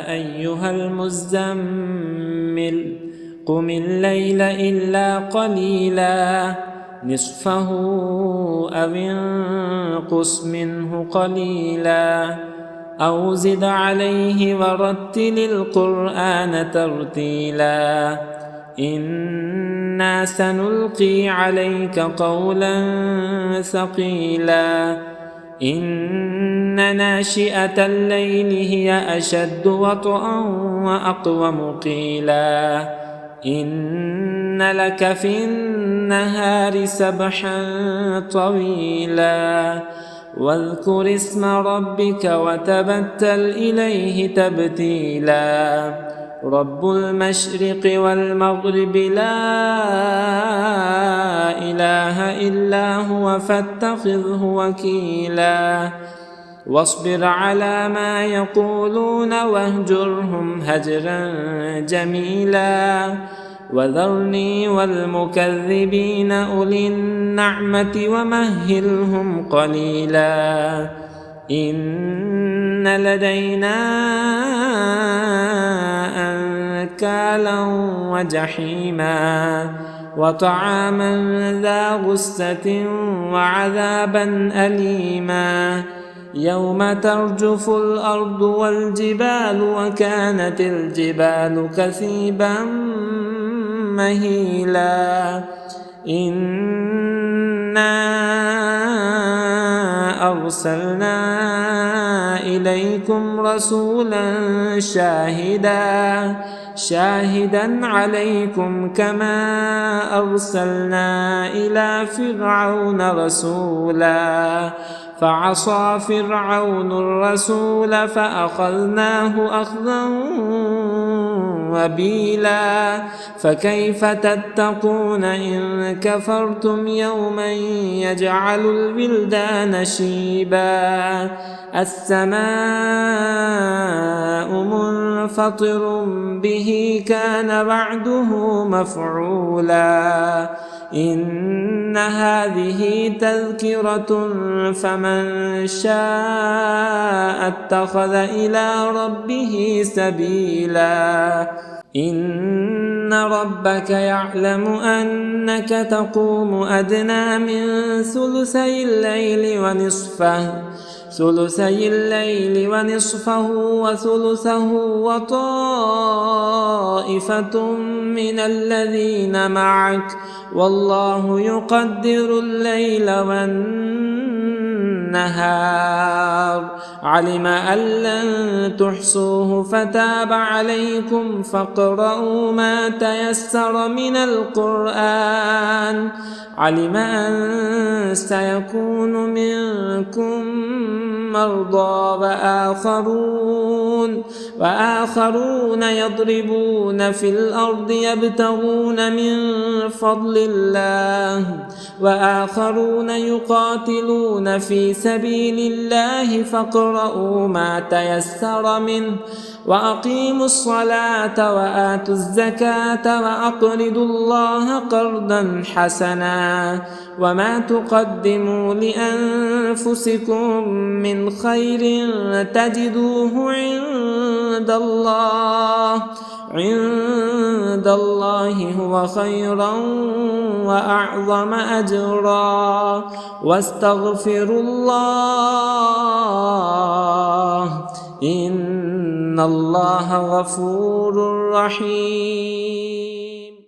أيها المزمل قم الليل إلا قليلا نصفه أو انقص منه قليلا أو زد عليه ورتل القرآن ترتيلا إنا سنلقي عليك قولا ثقيلا إن ناشئة الليل هي أشد وطئا وأقوم قيلا إن لك في النهار سبحا طويلا واذكر اسم ربك وتبتل إليه تبتيلا رب المشرق والمغرب لا إله إلا هو فاتخذه وكيلا واصبر على ما يقولون واهجرهم هجرا جميلا وذرني والمكذبين أولي النعمة ومهلهم قليلا إن لدينا أنكالا وجحيما وطعاما ذا غصة وعذابا أليما يوم ترجف الأرض والجبال وكانت الجبال كثيبا مهيلا إنا أرسلنا إليكم رسولا شاهدا عليكم كما أرسلنا إلى فرعون رسولا فعصى فرعون الرسول فأخذناه أخذا وبيلا فكيف تتقون إن كفرتم يوما يجعل الولدان شيبا السماء منفطر به كان وعده مفعولا إن هذه تذكرة فمن شاء اتخذ إلى ربه سبيلا إن ربك يعلم أنك تقوم أدنى من ثلثي الليل ونصفه وثلثه وطائفة من الذين معك والله يقدر الليل والنهار علم أن لن تحصوه فتاب عليكم فاقرؤوا ما تيسر من القرآن علم أن سيكون منكم مرضى وآخرون يضربون في الأرض يبتغون من فضل الله وآخرون يقاتلون في سبيل الله فاقرؤوا ما تيسر منه وأقيموا الصلاة وآتوا الزكاة وأقرضوا الله قرضا حسنا وما تقدموا لأنفسكم من خير تجدوه عند الله هو خيرا وأعظم أجرا واستغفروا الله إن الله غفور رحيم.